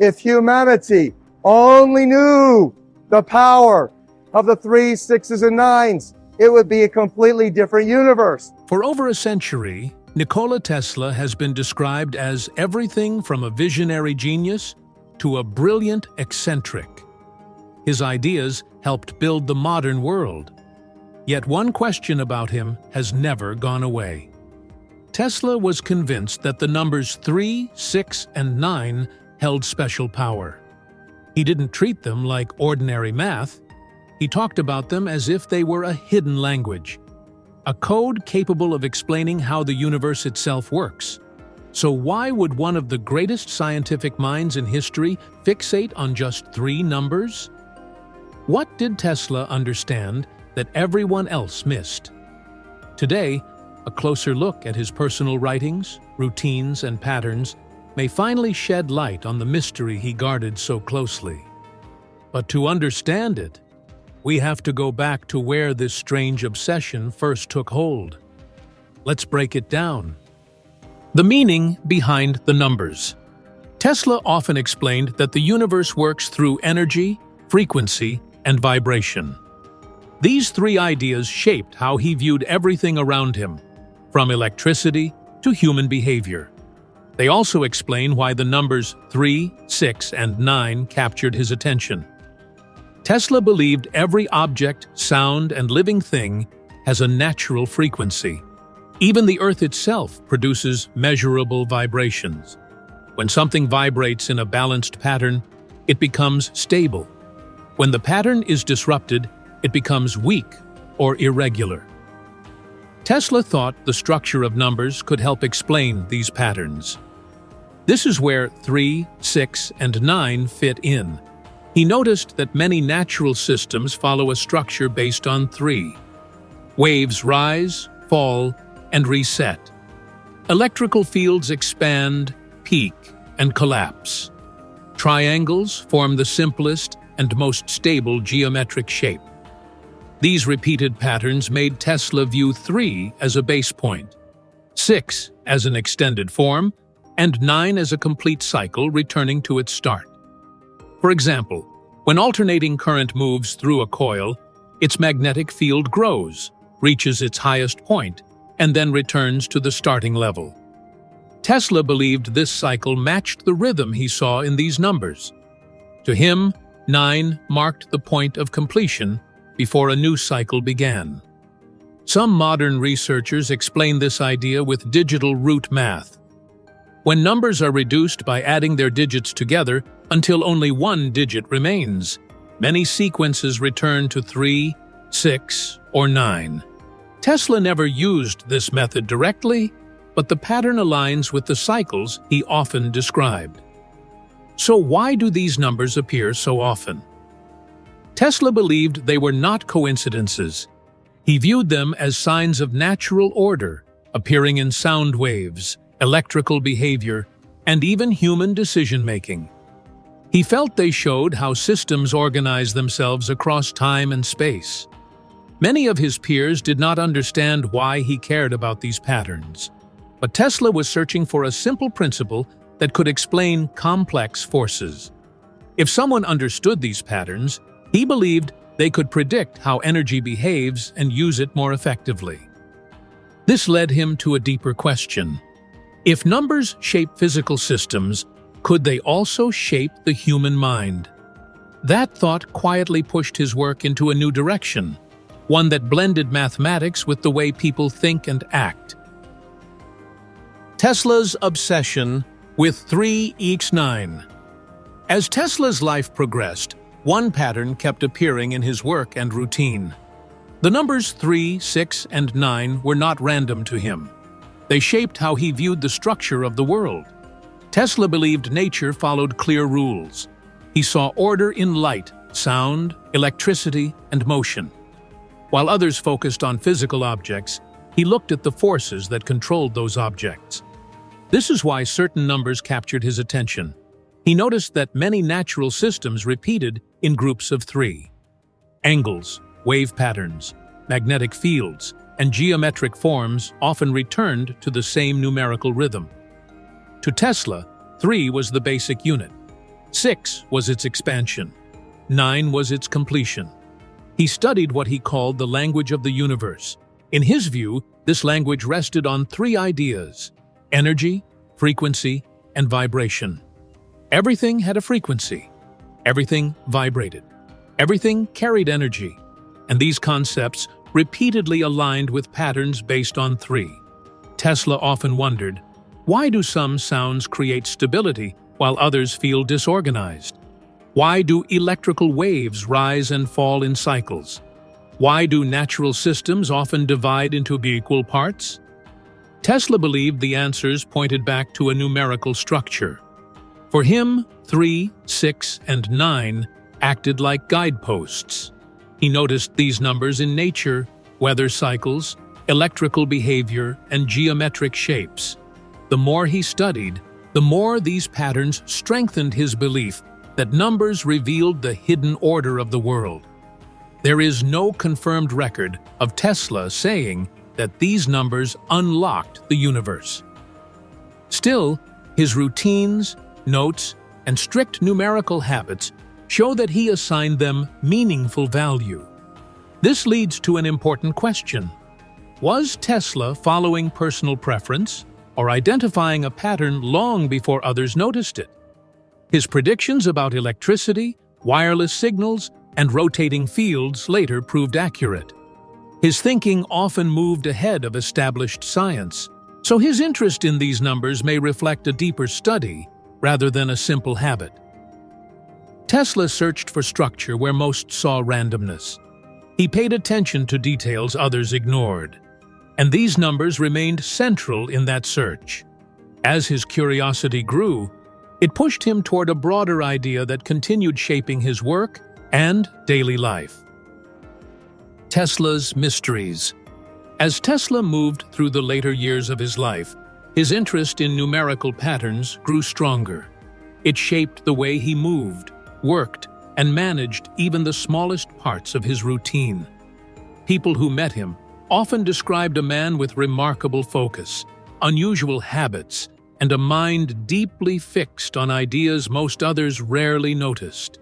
If humanity only knew the power of the 3s, 6s, and 9s, it would be a completely different universe. For over a century, Nikola Tesla has been described as everything from a visionary genius to a brilliant eccentric. His ideas helped build the modern world. Yet one question about him has never gone away. Tesla was convinced that the numbers 3, 6, and 9 held special power. He didn't treat them like ordinary math. He talked about them as if they were a hidden language, a code capable of explaining how the universe itself works. So why would one of the greatest scientific minds in history fixate on just 3 numbers? What did Tesla understand that everyone else missed? Today, a closer look at his personal writings, routines, and patterns may finally shed light on the mystery he guarded so closely. But to understand it, we have to go back to where this strange obsession first took hold. Let's break it down. The meaning behind the numbers. Tesla often explained that the universe works through energy, frequency, and vibration. These 3 ideas shaped how he viewed everything around him, from electricity to human behavior. They also explain why the numbers 3, 6, and 9 captured his attention. Tesla believed every object, sound, and living thing has a natural frequency. Even the Earth itself produces measurable vibrations. When something vibrates in a balanced pattern, it becomes stable. When the pattern is disrupted, it becomes weak or irregular. Tesla thought the structure of numbers could help explain these patterns. This is where 3, 6, and 9 fit in. He noticed that many natural systems follow a structure based on 3. Waves rise, fall, and reset. Electrical fields expand, peak, and collapse. Triangles form the simplest and most stable geometric shape. These repeated patterns made Tesla view 3 as a base point, 6 as an extended form, and 9 as a complete cycle returning to its start. For example, when alternating current moves through a coil, its magnetic field grows, reaches its highest point, and then returns to the starting level. Tesla believed this cycle matched the rhythm he saw in these numbers. To him, 9 marked the point of completion before a new cycle began. Some modern researchers explain this idea with digital root math. When numbers are reduced by adding their digits together until only one digit remains, many sequences return to 3, 6, or 9. Tesla never used this method directly, but the pattern aligns with the cycles he often described. So why do these numbers appear so often? Tesla believed they were not coincidences. He viewed them as signs of natural order, appearing in sound waves, electrical behavior, and even human decision-making. He felt they showed how systems organize themselves across time and space. Many of his peers did not understand why he cared about these patterns, but Tesla was searching for a simple principle that could explain complex forces. If someone understood these patterns, he believed they could predict how energy behaves and use it more effectively. This led him to a deeper question. If numbers shape physical systems, could they also shape the human mind? That thought quietly pushed his work into a new direction, one that blended mathematics with the way people think and act. Tesla's obsession with 3x9. As Tesla's life progressed, one pattern kept appearing in his work and routine. The numbers 3, 6, and 9 were not random to him. They shaped how he viewed the structure of the world. Tesla believed nature followed clear rules. He saw order in light, sound, electricity, and motion. While others focused on physical objects, he looked at the forces that controlled those objects. This is why certain numbers captured his attention. He noticed that many natural systems repeated in groups of 3. Angles, wave patterns, magnetic fields, and geometric forms often returned to the same numerical rhythm. To Tesla, 3 was the basic unit. 6 was its expansion. 9 was its completion. He studied what he called the language of the universe. In his view, this language rested on three ideas: energy, frequency, and vibration. Everything had a frequency. Everything vibrated. Everything carried energy. And these concepts repeatedly aligned with patterns based on three. Tesla often wondered, why do some sounds create stability while others feel disorganized? Why do electrical waves rise and fall in cycles? Why do natural systems often divide into equal parts? Tesla believed the answers pointed back to a numerical structure. For him, 3, 6, and 9 acted like guideposts. He noticed these numbers in nature, weather cycles, electrical behavior, and geometric shapes. The more he studied, the more these patterns strengthened his belief that numbers revealed the hidden order of the world. There is no confirmed record of Tesla saying that these numbers unlocked the universe. Still, his routines, notes, and strict numerical habits show that he assigned them meaningful value. This leads to an important question. Was Tesla following personal preference or identifying a pattern long before others noticed it? His predictions about electricity, wireless signals, and rotating fields later proved accurate. His thinking often moved ahead of established science, so his interest in these numbers may reflect a deeper study rather than a simple habit. Tesla searched for structure where most saw randomness. He paid attention to details others ignored, and these numbers remained central in that search. As his curiosity grew, it pushed him toward a broader idea that continued shaping his work and daily life. Tesla's mysteries. As Tesla moved through the later years of his life, his interest in numerical patterns grew stronger. It shaped the way he moved, worked, and managed even the smallest parts of his routine. People who met him often described a man with remarkable focus, unusual habits, and a mind deeply fixed on ideas most others rarely noticed.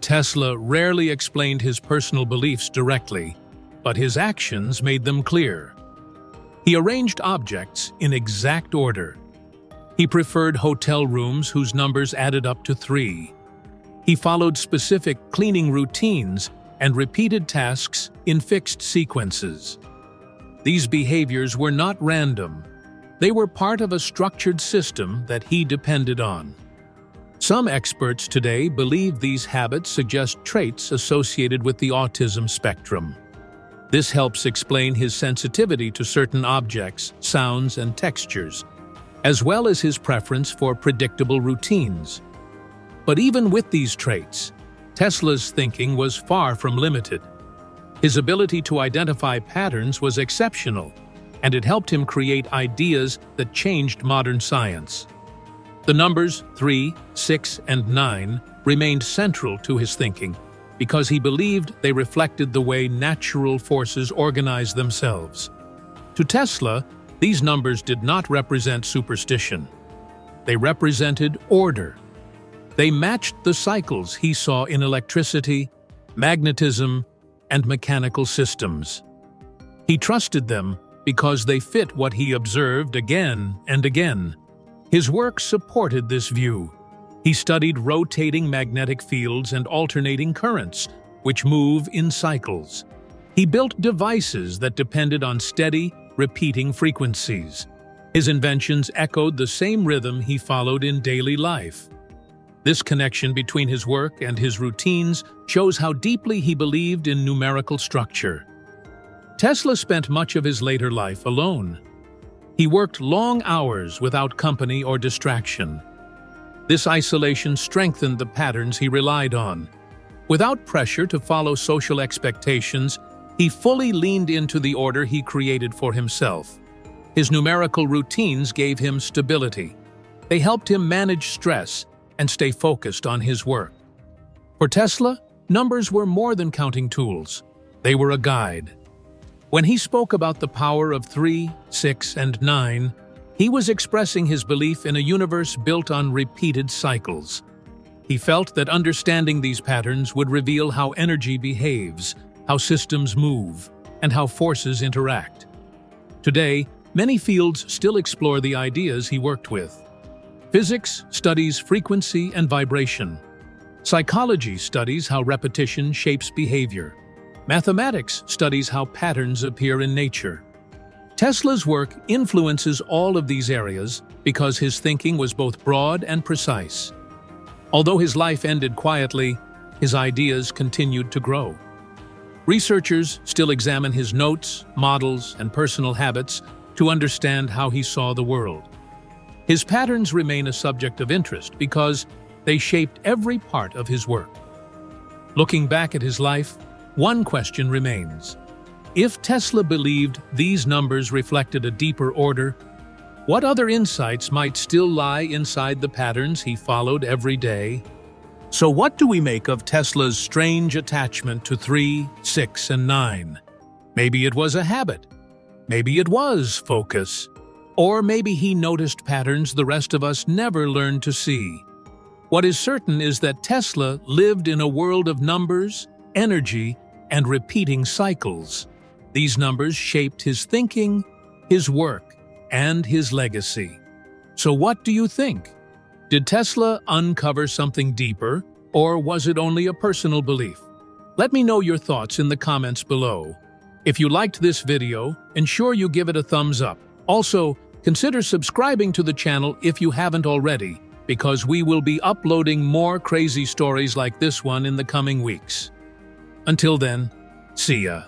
Tesla rarely explained his personal beliefs directly, but his actions made them clear. He arranged objects in exact order. He preferred hotel rooms whose numbers added up to 3. He followed specific cleaning routines and repeated tasks in fixed sequences. These behaviors were not random. They were part of a structured system that he depended on. Some experts today believe these habits suggest traits associated with the autism spectrum. This helps explain his sensitivity to certain objects, sounds, and textures, as well as his preference for predictable routines. But even with these traits, Tesla's thinking was far from limited. His ability to identify patterns was exceptional, and it helped him create ideas that changed modern science. The numbers 3, 6, and 9 remained central to his thinking because he believed they reflected the way natural forces organize themselves. To Tesla, these numbers did not represent superstition. They represented order. They matched the cycles he saw in electricity, magnetism, and mechanical systems. He trusted them because they fit what he observed again and again. His work supported this view. He studied rotating magnetic fields and alternating currents, which move in cycles. He built devices that depended on steady, repeating frequencies. His inventions echoed the same rhythm he followed in daily life. This connection between his work and his routines shows how deeply he believed in numerical structure. Tesla spent much of his later life alone. He worked long hours without company or distraction. This isolation strengthened the patterns he relied on. Without pressure to follow social expectations, he fully leaned into the order he created for himself. His numerical routines gave him stability. They helped him manage stress and stay focused on his work. For Tesla, numbers were more than counting tools. They were a guide. When he spoke about the power of 3, 6, and 9, he was expressing his belief in a universe built on repeated cycles. He felt that understanding these patterns would reveal how energy behaves, how systems move, and how forces interact. Today, many fields still explore the ideas he worked with. Physics studies frequency and vibration. Psychology studies how repetition shapes behavior. Mathematics studies how patterns appear in nature. Tesla's work influences all of these areas because his thinking was both broad and precise. Although his life ended quietly, his ideas continued to grow. Researchers still examine his notes, models, and personal habits to understand how he saw the world. His patterns remain a subject of interest because they shaped every part of his work. Looking back at his life, one question remains. If Tesla believed these numbers reflected a deeper order, what other insights might still lie inside the patterns he followed every day? So what do we make of Tesla's strange attachment to 3, 6, and 9? Maybe it was a habit. Maybe it was focus. Or maybe he noticed patterns the rest of us never learned to see. What is certain is that Tesla lived in a world of numbers, energy, and repeating cycles. These numbers shaped his thinking, his work, and his legacy. So what do you think? Did Tesla uncover something deeper, or was it only a personal belief? Let me know your thoughts in the comments below. If you liked this video, ensure you give it a thumbs up. Also, consider subscribing to the channel if you haven't already, because we will be uploading more crazy stories like this one in the coming weeks. Until then, see ya.